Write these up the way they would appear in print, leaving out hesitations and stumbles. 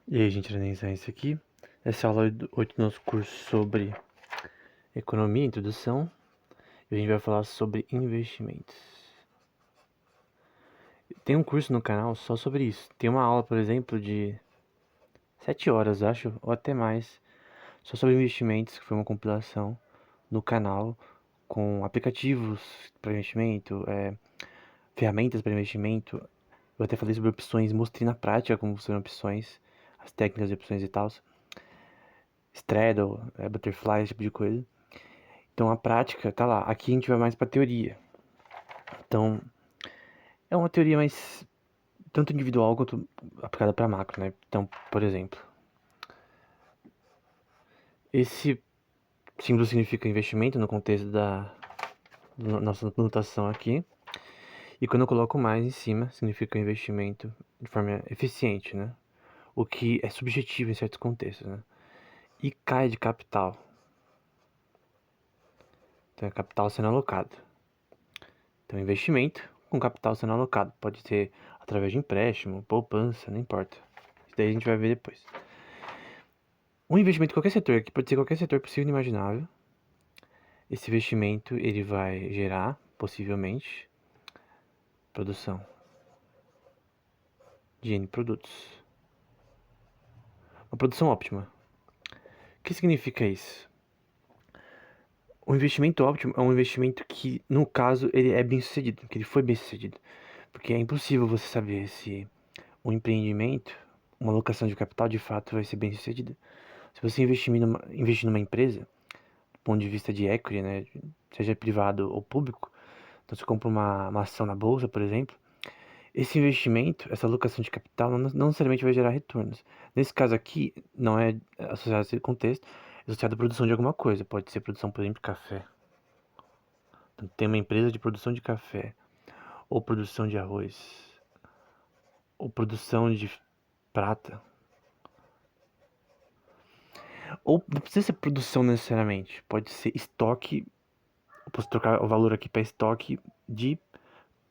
E aí, gente, Renaissance aqui. Essa é a aula 8 do nosso curso sobre economia, introdução. E a gente vai falar sobre investimentos. Tem um curso no canal só sobre isso. Tem uma aula, por exemplo, de 7 horas, acho, ou até mais, só sobre investimentos, que foi uma compilação no canal com aplicativos para investimento, ferramentas para investimento. Eu até falei sobre opções, mostrei na prática como funcionam opções, as técnicas de opções e tal. Straddle, Butterfly, esse tipo de coisa. Então a prática tá lá. Aqui a gente vai mais pra teoria. Então é uma teoria mais tanto individual quanto aplicada para macro, né? Então, por exemplo, esse símbolo significa investimento no contexto da nossa notação aqui. E quando eu coloco mais em cima, significa investimento de forma eficiente, né? O que é subjetivo em certos contextos, né? E cai de capital. Então é capital sendo alocado. Então investimento com capital sendo alocado. Pode ser através de empréstimo, poupança, não importa. Isso daí a gente vai ver depois. Um investimento em qualquer setor, que pode ser qualquer setor possível e imaginável. Esse investimento ele vai gerar, possivelmente, produção de N produtos. Uma produção óptima. O que significa isso? O investimento óptimo é um investimento que, no caso, ele é bem sucedido, que ele foi bem sucedido. Porque é impossível você saber se um empreendimento, uma alocação de capital, de fato, vai ser bem sucedida. Se você investir numa empresa, do ponto de vista de equity, né, seja privado ou público, então você compra uma ação na bolsa, por exemplo, esse investimento, essa alocação de capital, não necessariamente vai gerar retornos. Nesse caso aqui, não é associado a esse contexto, é associado à produção de alguma coisa. Pode ser produção, por exemplo, de café. Então, tem uma empresa de produção de café, ou produção de arroz, ou produção de prata. Ou não precisa ser produção necessariamente, pode ser estoque. Eu posso trocar o valor aqui para estoque de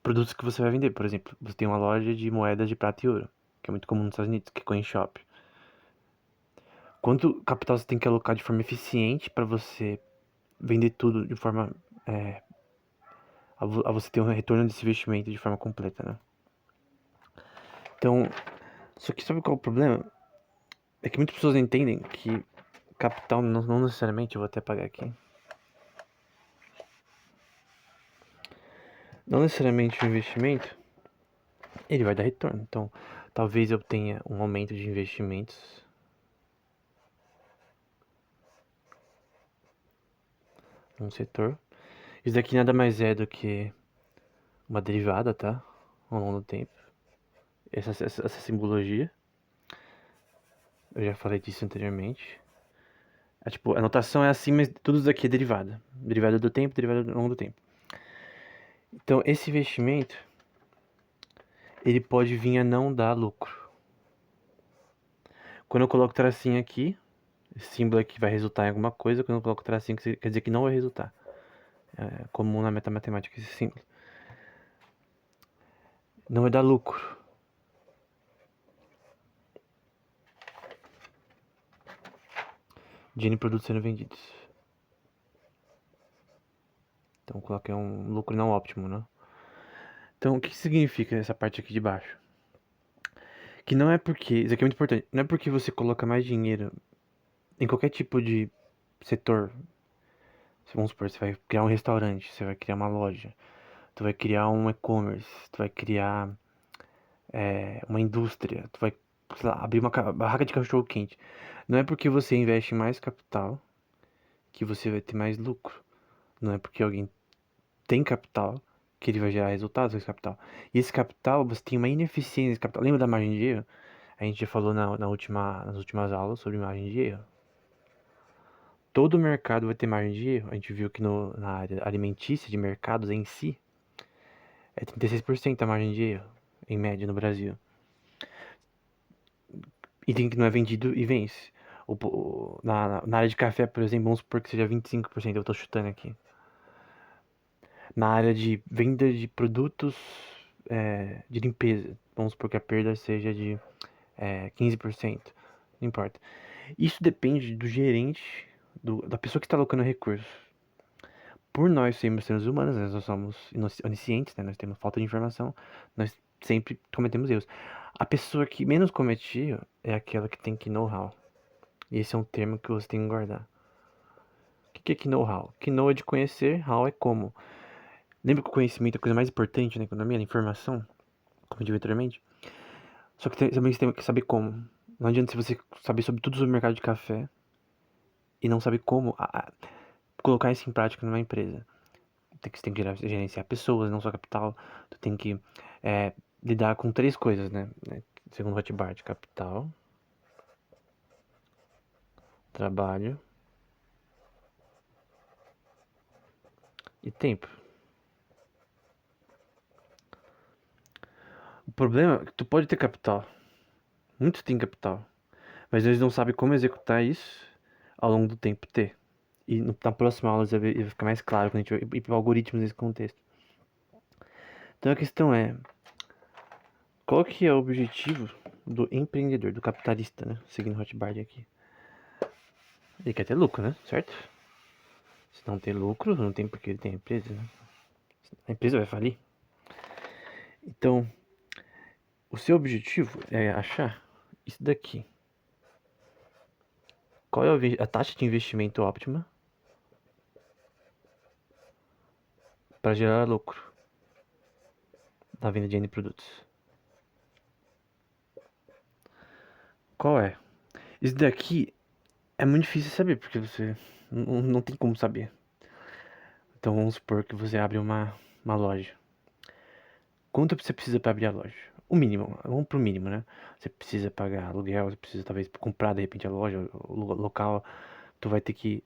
produtos que você vai vender. Por exemplo, você tem uma loja de moedas de prata e ouro, que é muito comum nos Estados Unidos, que é coin shop. Quanto capital você tem que alocar de forma eficiente para você vender tudo de forma a você ter um retorno desse investimento de forma completa, né? Então, só que sabe qual é o problema? É que muitas pessoas entendem que capital não necessariamente, eu vou até apagar aqui. Não necessariamente o investimento ele vai dar retorno. Então, talvez eu tenha um aumento de investimentos num setor. Isso daqui nada mais é do que uma derivada, tá? Ao longo do tempo. Essa simbologia. Eu já falei disso anteriormente. Tipo, a notação é assim, mas tudo isso daqui é derivada. Derivada do tempo, derivada ao longo do tempo. Então, esse investimento, ele pode vir a não dar lucro. Quando eu coloco tracinho aqui, esse símbolo aqui vai resultar em alguma coisa. Quando eu coloco tracinho, quer dizer que não vai resultar. É comum na matemática esse símbolo. Não vai dar lucro. De N produtos sendo vendidos. Então coloquei um lucro não óptimo, né? Então o que significa essa parte aqui de baixo? Que não é porque, isso aqui é muito importante, não é porque você coloca mais dinheiro em qualquer tipo de setor. Vamos supor, você vai criar um restaurante, você vai criar uma loja, tu vai criar um e-commerce, tu vai criar uma indústria, tu vai, sei lá, abrir uma barraca de cachorro quente. Não é porque você investe mais capital que você vai ter mais lucro. Não é porque alguém tem capital que ele vai gerar resultados com esse capital. E esse capital, você tem uma ineficiência nesse capital. Lembra da margem de erro? A gente já falou nas últimas aulas sobre margem de erro. Todo mercado vai ter margem de erro. A gente viu que na área alimentícia de mercados em si é 36% a margem de erro, em média, no Brasil. Item que não é vendido e vence. Na área de café, por exemplo, vamos supor que seja 25%, eu tô chutando aqui. Na área de venda de produtos de limpeza, vamos supor que a perda seja de 15%. não importa. Isso depende do gerente, da pessoa que está alocando recursos. Por nós sermos seres humanos, né, nós somos oniscientes, né, nós temos falta de informação, nós sempre cometemos erros. A pessoa que menos comete erro é aquela que tem que know-how. E esse é um termo que você tem que guardar. O que é know-how? Que know é de conhecer, how é como. Lembra que o conhecimento é a coisa mais importante na economia, na informação, como eu disse anteriormente? Só que também você tem que saber como. Não adianta se você saber sobre tudo sobre o mercado de café e não saber como colocar isso em prática numa empresa. Você tem que gerenciar pessoas, não só capital. Tu tem que lidar com três coisas, né? Segundo o Rothbard: capital, trabalho e tempo. O problema é que tu pode ter capital. Muitos têm capital. Mas eles não sabem como executar isso ao longo do tempo ter. E na próxima aula vai ficar mais claro quando a gente vai ir para algoritmos nesse contexto. Então a questão é, qual que é o objetivo do empreendedor, do capitalista, né? Seguindo Rothbard aqui. Ele quer ter lucro, né? Certo? Se não ter lucro, não tem porque ele tem empresa, né? A empresa vai falir. Então, o seu objetivo é achar isso daqui. Qual é a taxa de investimento óptima para gerar lucro na venda de N produtos? Qual é? Isso daqui é muito difícil saber, porque você não tem como saber. Então vamos supor que você abre uma loja. Quanto você precisa para abrir a loja? O mínimo, vamos pro mínimo, né? Você precisa pagar aluguel, você precisa talvez comprar de repente a loja, o local. Tu vai ter que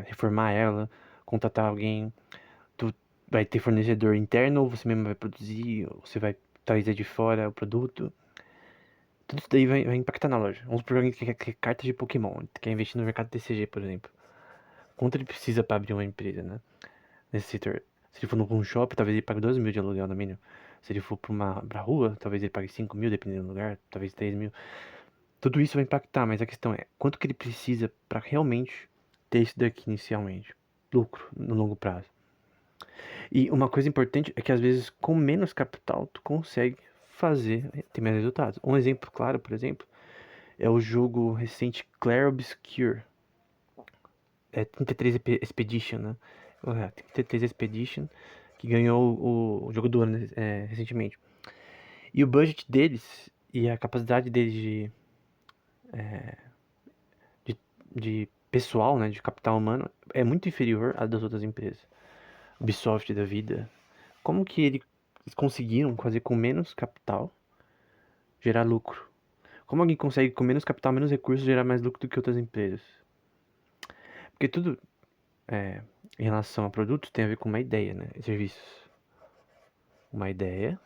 reformar ela, contratar alguém. Tu vai ter fornecedor interno, ou você mesmo vai produzir, ou você vai trazer de fora o produto. Tudo isso daí vai impactar na loja. Vamos supor alguém que quer cartas de Pokémon, quer investir no mercado TCG, por exemplo. Quanto ele precisa para abrir uma empresa, né? Nesse setor. Se ele for num shopping, talvez ele pague 12 mil de aluguel no mínimo. Se ele for pra rua, talvez ele pague 5 mil, dependendo do lugar, talvez 3 mil. Tudo isso vai impactar, mas a questão é, quanto que ele precisa para realmente ter isso daqui inicialmente? Lucro, no longo prazo. E uma coisa importante é que às vezes com menos capital tu consegue ter mais resultados. Um exemplo claro, por exemplo, é o jogo recente Clair Obscur. É 33 Expedition, né? 33 Expedition, que ganhou o jogo do ano recentemente. E o budget deles e a capacidade deles de pessoal, né, de capital humano, é muito inferior à das outras empresas. Ubisoft da vida. Como que eles conseguiram fazer com menos capital gerar lucro? Como alguém consegue com menos capital, menos recursos gerar mais lucro do que outras empresas? Porque tudo em relação a produtos tem a ver com uma ideia, né? Serviços. Uma ideia,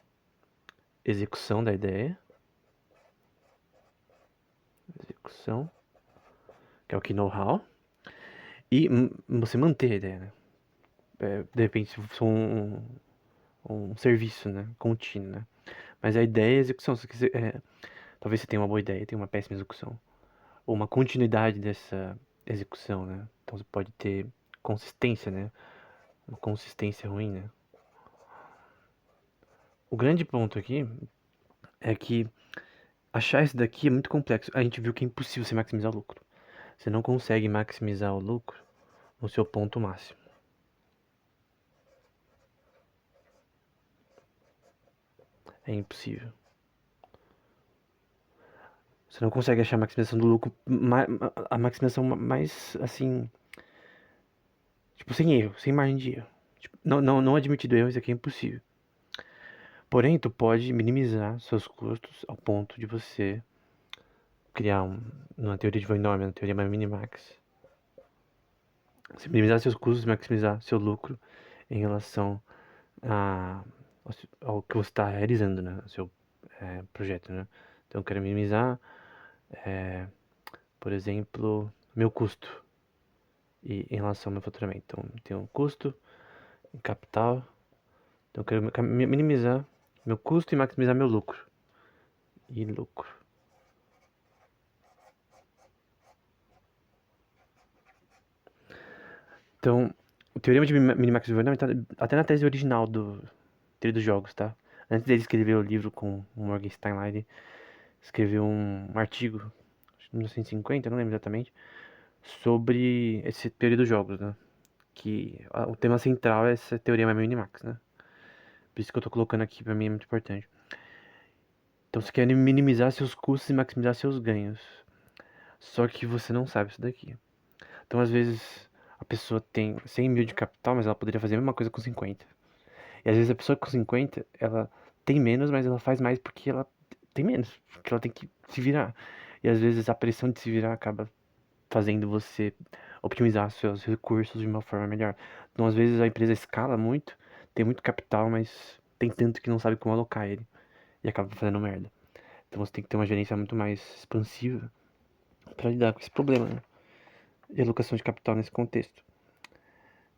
execução da ideia, execução, que é o que know-how, e você manter a ideia, né? De repente, se for um serviço, né? Contínuo, né? Mas a ideia é a execução. Talvez você tenha uma boa ideia, tenha uma péssima execução. Ou uma continuidade dessa execução, né? Então você pode ter consistência, né? Uma consistência ruim, né? O grande ponto aqui é que achar isso daqui é muito complexo. A gente viu que é impossível você maximizar o lucro. Você não consegue maximizar o lucro no seu ponto máximo. É impossível. Você não consegue achar a maximização do lucro, a maximização mais, assim, tipo, sem erro, sem margem de erro. Tipo, não admitido erro, isso aqui é impossível. Porém, tu pode minimizar seus custos ao ponto de você criar uma teoria de Von Neumann, uma teoria Minimax. Você minimizar seus custos e maximizar seu lucro em relação a, ao que você está realizando, né? Seu projeto, né? Então, eu quero minimizar, por exemplo, meu custo em relação ao meu faturamento. Então, tem um custo em capital. Então, eu quero minimizar meu custo e maximizar meu lucro. E lucro. Então, o teorema de Minimax e Verne tá até na tese original do Teoria dos Jogos, tá? Antes dele escrever o livro com o Morgenstern lá, ele escreveu um artigo, acho que em 1950, não lembro exatamente, sobre esse teoria dos jogos, né? Que o tema central é esse teorema Minimax, né? Por isso que eu tô colocando aqui, pra mim é muito importante. Então você quer minimizar seus custos e maximizar seus ganhos. Só que você não sabe isso daqui. Então às vezes a pessoa tem 100 mil de capital, mas ela poderia fazer a mesma coisa com 50. E às vezes a pessoa com 50, ela tem menos, mas ela faz mais porque ela tem menos. Porque ela tem que se virar. E às vezes a pressão de se virar acaba fazendo você optimizar seus recursos de uma forma melhor. Então às vezes a empresa escala muito, tem muito capital, mas tem tanto que não sabe como alocar ele. E acaba fazendo merda. Então você tem que ter uma gerência muito mais expansiva para lidar com esse problema, né? De alocação de capital nesse contexto.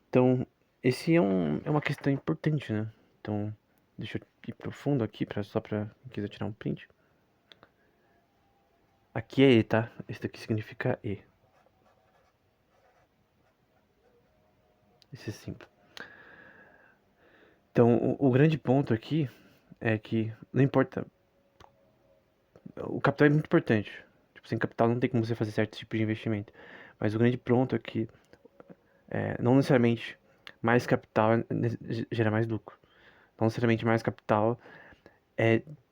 Então, esse é uma questão importante, né? Então, deixa eu ir profundo aqui, só pra quem quiser tirar um print. Aqui é E, tá? Esse daqui significa E. Esse é simples. Então, o grande ponto aqui é que não importa. O capital é muito importante. Tipo, sem capital não tem como você fazer certo tipo de investimento. Mas o grande ponto é que não necessariamente mais capital gera mais lucro. Não necessariamente mais capital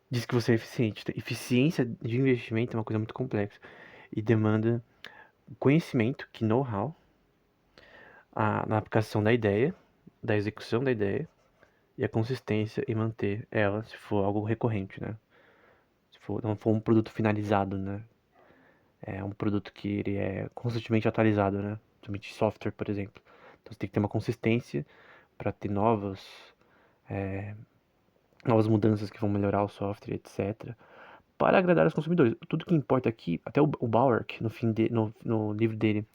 diz que você é eficiente. Eficiência de investimento é uma coisa muito complexa e demanda conhecimento, que know-how, na aplicação da ideia, da execução da ideia e a consistência em manter ela se for algo recorrente, né? Se não for um produto finalizado, né? É um produto que ele é constantemente atualizado, né? Principalmente software, por exemplo. Então você tem que ter uma consistência para ter novas mudanças que vão melhorar o software, etc. Para agradar os consumidores. Tudo que importa aqui, até o Bauer, no livro dele,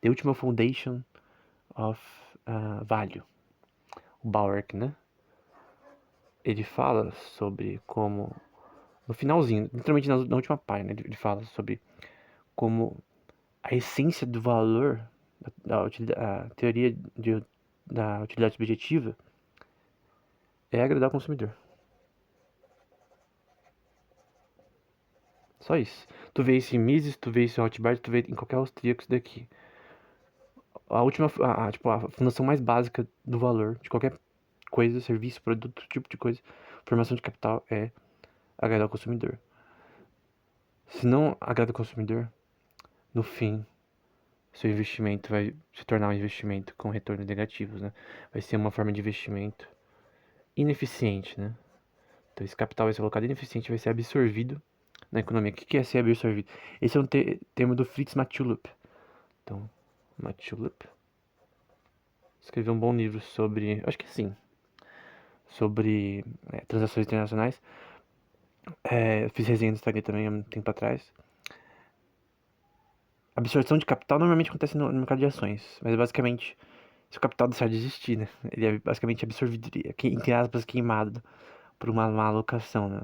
The Ultimate Foundation of Value, o Bauer, né? Ele fala sobre como, no finalzinho, literalmente na última página, ele fala sobre como a essência do valor, a teoria da utilidade subjetiva é agradar o consumidor. Só isso. Tu vê isso em Mises, tu vê isso em Hotmart, tu vê em qualquer austríaco isso daqui. A última, tipo, a fundação mais básica do valor de qualquer coisa, serviço, produto, tipo de coisa, formação de capital é agradar o consumidor. Se não agrada o consumidor, no fim, seu investimento vai se tornar um investimento com retornos negativos, né? Vai ser uma forma de investimento ineficiente, né? Então esse capital vai ser colocado ineficiente, vai ser absorvido na economia. O que é ser absorvido? Esse é um termo do Fritz Matulup. Então, Matulup escreveu um bom livro sobre, acho que sim, sobre transações internacionais. Fiz resenha no Instagram também há um tempo atrás. Absorção de capital normalmente acontece no mercado de ações, mas basicamente, se o capital deixar de existir, né? Ele é basicamente absorvido, entre aspas, queimado por uma má alocação, né?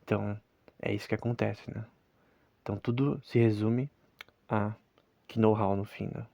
Então, é isso que acontece, né? Então, tudo se resume a que know-how no fim, né?